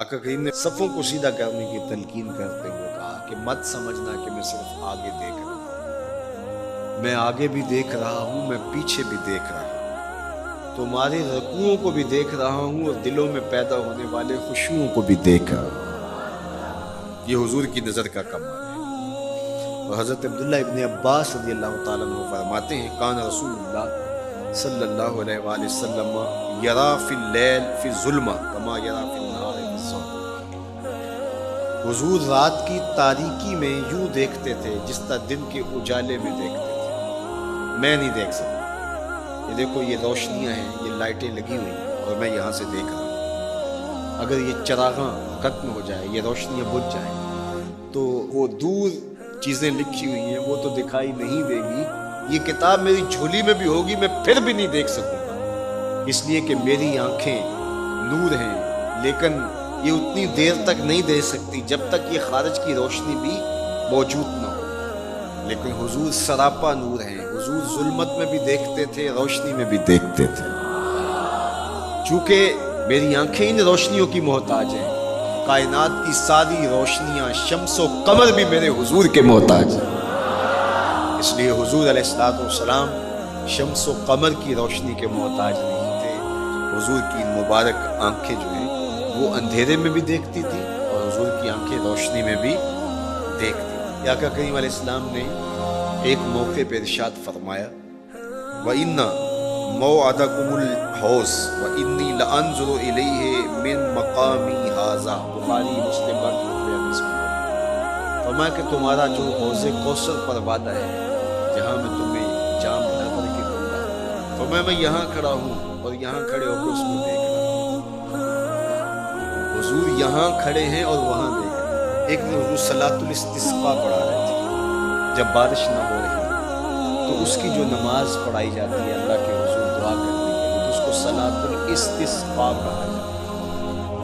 آقا کریم نے صفوں کو سیدھا کرنے کی تلقین کرتے ہوئے کہا کہ مت سمجھنا کہ میں صرف آگے دیکھ رہا ہوں، میں آگے بھی دیکھ رہا ہوں، میں پیچھے بھی دیکھ رہا ہوں، تمہارے رکوعوں کو بھی دیکھ رہا ہوں اور دلوں میں پیدا ہونے والے خشوعوں کو بھی دیکھ رہا ہوں۔ یہ حضور کی نظر کا کمال ہے۔ اور حضرت عبداللہ ابن عباس رضی اللہ تعالیٰ عنہ فرماتے ہیں کان رسول اللہ صلی اللہ علیہ وآلہ وسلم یرا فی اللیل فی الظلمہ کما یرا فی النہار فی الضوء۔ حضور رات کی تاریکی میں یوں دیکھتے تھے جس طرح دن کے اجالے میں دیکھتے تھے۔ میں نہیں دیکھ سکتا، یہ دیکھو یہ روشنیاں ہیں، یہ لائٹیں لگی ہوئی ہیں اور میں یہاں سے دیکھ رہا ہوں۔ اگر یہ چراغاں ختم ہو جائے، یہ روشنیاں بجھ جائیں تو وہ دور چیزیں لکھی ہوئی ہیں وہ تو دکھائی نہیں دے گی، یہ کتاب میری جھولی میں بھی ہوگی میں پھر بھی نہیں دیکھ سکوں گا، اس لیے کہ میری آنکھیں نور ہیں، لیکن یہ اتنی دیر تک نہیں دے سکتی جب تک یہ خارج کی روشنی بھی موجود نہ ہو۔ لیکن حضور سراپا نور ہیں، حضور ظلمت میں بھی دیکھتے تھے، روشنی میں بھی دیکھتے تھے۔ چونکہ میری آنکھیں ان روشنیوں کی محتاج ہیں، کائنات کی ساری روشنیاں شمس و قمر بھی میرے حضور کے محتاج ہیں، اس لیے حضور علیہ السلام شمس و قمر کی روشنی کے محتاج نہیں تھے۔ حضور کی مبارک آنکھیں جو ہیں وہ اندھیرے میں بھی دیکھتی تھی اور حضور کی آنکھیں روشنی میں بھی دیکھتی تھی۔ آقا کریم علیہ السلام نے ایک موقع پہ ارشاد فرمایا وَإِنَّ مَوْعَدَكُمُ الْحَوْض وَإِنِّي لَأَنظُرُ إِلَيْهِ مِن مَقَامِي هَٰذَا، بخاری مسلم حدیث میں فرمایا کہ تمہارا جو حوض کوثر پر وعدہ ہے جہاں میں تمہیں جام بھر کر کے دوں گا، فرمایا میں یہاں کھڑا ہوں اور یہاں کھڑے ہو کے اس کو دیکھ رہا ہوں۔ حضور یہاں کھڑے ہیں اور وہاں دیکھ رہے ہیں۔ ایک دن حضور صلاۃ الاستسقاء پڑھا رہے تھے، جب بارش نہ ہو رہی تو اس کی جو نماز پڑھائی جاتی ہے اللہ کے حضور دعا کرنے کے لیے تو اس کو صلاۃ الاستسقاء کہا جاتا ہے۔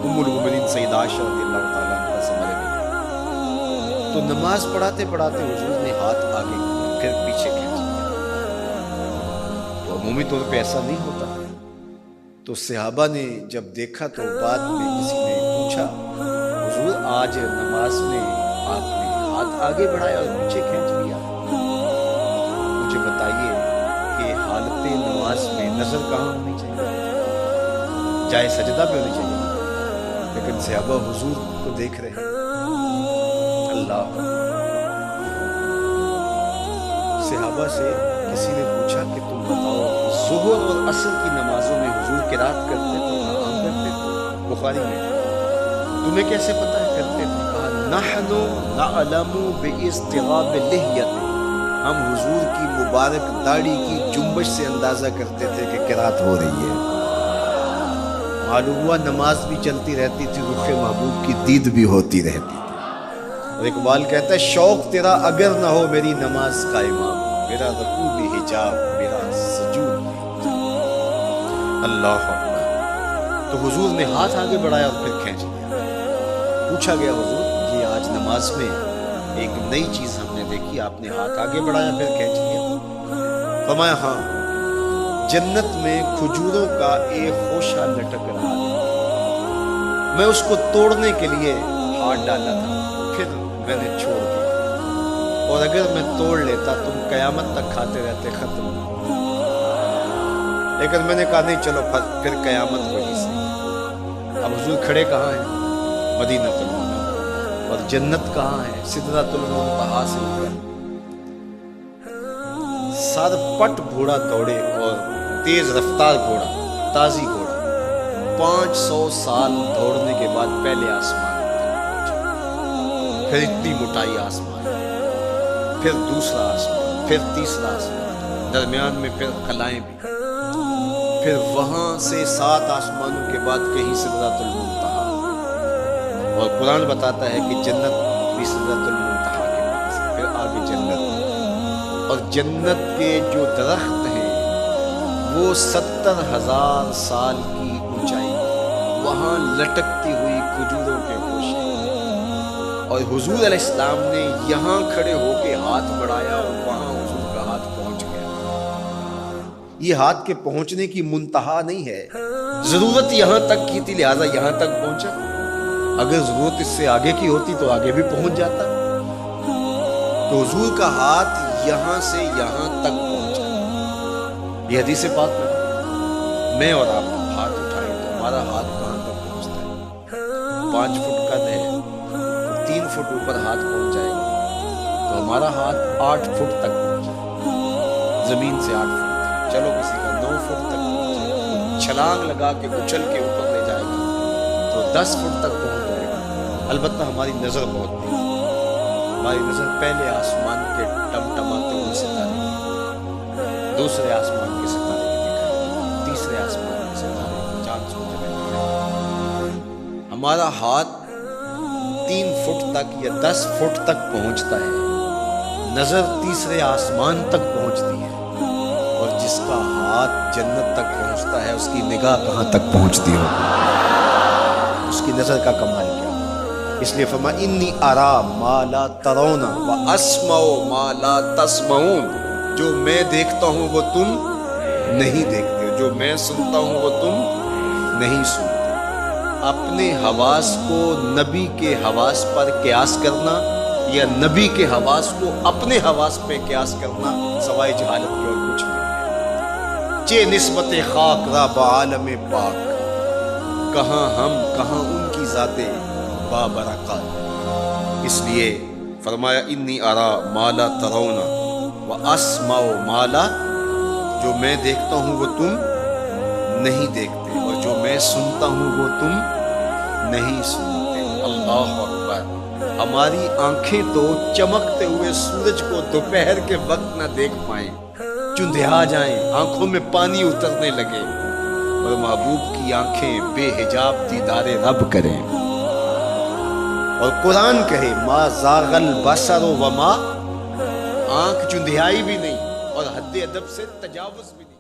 ام المؤمنین سیدہ عائشہ رضی اللہ تعالیٰ عنہ سے مرے گئے تو نماز پڑھاتے پڑھاتے حضور نے ہاتھ آگے کیا پھر پیچھے کھینچ لیا، تو عمومی طور پہ ایسا نہیں ہوتا۔ تو صحابہ نے جب دیکھا تو بعد میں کسی نے پوچھا حضور آج نماز میں آپ نے ہاتھ آگے بڑھایا اور پیچھے کھینچ لیا، مجھے بتائیے کہ حالت نماز میں نظر کہاں ہونی چاہیے؟ جائے سجدہ پہ ہونی چاہیے، لیکن صحابہ حضور کو دیکھ رہے ہیں۔ اللہ، صحابہ سے کسی نے پوچھا کہ تم بتاؤ ظہر اور عصر کی نمازوں میں حضور قرات کرتے تھے؟ ہاں کرتے تھے، بخاری میں۔ تمہیں کیسے پتا ہے کرتے تھے؟ کہا نحن نعلم باضطراب لحیۃ، ہم حضور کی مبارک داڑھی کی جنبش سے اندازہ کرتے تھے کہ قرات ہو رہی ہے۔ معلوم ہوا نماز بھی چلتی رہتی تھی، رخ محبوب کی دید بھی ہوتی رہتی تھی۔ اور اقبال کہتا ہے شوق تیرا اگر نہ ہو میری نماز کا امام، میرا رکوع بھی حجاب، میرا سجود بھی حجاب۔ اللہ اکبر۔ تو حضور نے ہاتھ آگے بڑھایا اور پھر کھینچ لیا۔ پوچھا گیا حضور یہ آج نماز میں ایک نئی چیز ہم نے دیکھی، آپ نے ہاتھ آگے بڑھایا پھر کھینچ لیا؟ فرمایا ہاں، جنت میں کھجوروں کا ایک خوشہ لٹک رہا ہے، میں اس کو توڑنے کے لیے ہاتھ ڈالا تھا پھر میں نے چھوڑ دیا، اور اگر میں توڑ لیتا تم قیامت تک کھاتے رہتے ختم نہ ہوتا، لیکن میں نے کہا نہیں چلو پھر قیامت وہی سے۔ اب حضور کھڑے کہاں ہیں؟ مدینہ المنورہ، اور جنت کہاں ہے؟ سدرۃ المنتہا سے اوپر۔ سر پٹ گھوڑا دوڑے اور تیز رفتار گھوڑا، تازی گھوڑا، 500 سال دوڑنے کے بعد پہلے آسمان پھر اتنی موٹائی آسمان، پھر دوسرا آسمان، پھر تیسرا آسمان، درمیان میں پھر خلائیں بھی، پھر وہاں سے 7 آسمانوں کے بعد کہیں سدرۃ المنتہا، اور قرآن بتاتا ہے کہ جنت بھی سدرۃ المنتہا کے پاس ہے، پھر آگے جنت، اور جنت کے جو درخت ہیں وہ 70,000 سال کی اونچائی، وہاں لٹکتی ہوئی کھجوروں کے خوشے، اور حضور علیہ السلام نے یہاں کھڑے ہو کے ہاتھ بڑھایا اور وہاں حضور کا ہاتھ پہنچ گیا۔ یہ ہاتھ کے پہنچنے کی منتہا نہیں ہے، ضرورت یہاں تک کی تھی لہٰذا یہاں تک پہنچا، اگر ضرورت اس سے آگے کی ہوتی تو آگے بھی پہنچ جاتا. تو حضور کا ہاتھ یہاں سے یہاں تک پہنچا. یہ حدیث پاک میں اور آپ ہاتھ اٹھائیں تو ہمارا ہاتھ کہاں تک پہنچتا ہے؟ 5 فٹ قد ہے، 3 فٹ اوپر ہاتھ پہنچ جائے گا تو ہمارا ہاتھ 8 فٹ تک پہنچ جائے گا. زمین سے 8 فٹ تک، چلو کسی کا 9 فٹ تک پہنچ جائے گا، چھلانگ لگا کے اچھل کے اوپر لے جائے گا تو 10 فٹ تک پہنچ جائے گا. البتہ ہماری نظر بہت تیز ہے. ہماری نظر پہلے آسمان کے ٹمٹماتے ہوئے ستارے، دوسرے آسمان کے ستارے کی دکھائی، تیسرے آسمان کے ستارے، چاند سورج میں دکھائی. ہمارا ہاتھ 3 فٹ تک یا 10 فٹ تک پہنچتا ہے. نظر تیسرے آسمان تک پہنچتی ہے. اور جس کا ہاتھ جنت تک پہنچتا ہے اس کی نگاہ کہاں تک پہنچتی ہو، اس کی نظر کا کمال کیا. اس لیے فرمایا انی ارا ما لا ترون واسمع ما لا تسمعون. جو میں دیکھتا ہوں وہ تم نہیں دیکھتے، جو میں سنتا ہوں وہ تم نہیں سنتے. اپنے حواس کو نبی کے حواس پر قیاس کرنا یا نبی کے حواس کو اپنے حواس پہ قیاس کرنا سوائے جہالت کے اور کچھ نہیں. چے نسبت خاک را بعالم پاک، کہاں ہم کہاں ان کی ذاتیں بابرکات. اس لیے فرمایا انی ارا ما لا ترون واسمع ما لا، جو میں دیکھتا ہوں وہ تم نہیں دیکھتے اور جو میں سنتا ہوں وہ تم نہیں سنتے. اللہ اکبر. ہماری آنکھیں تو چمکتے ہوئے سورج کو دوپہر کے وقت نہ دیکھ پائیں، چندھیا جائیں، آنکھوں میں پانی اترنے لگے، اور محبوب کی آنکھیں بے حجاب دیدار رب کریں. اور قرآن کہے ما زاغ البصر وما، آنکھ چندھیائی بھی نہیں اور حد ادب سے تجاوز بھی نہیں.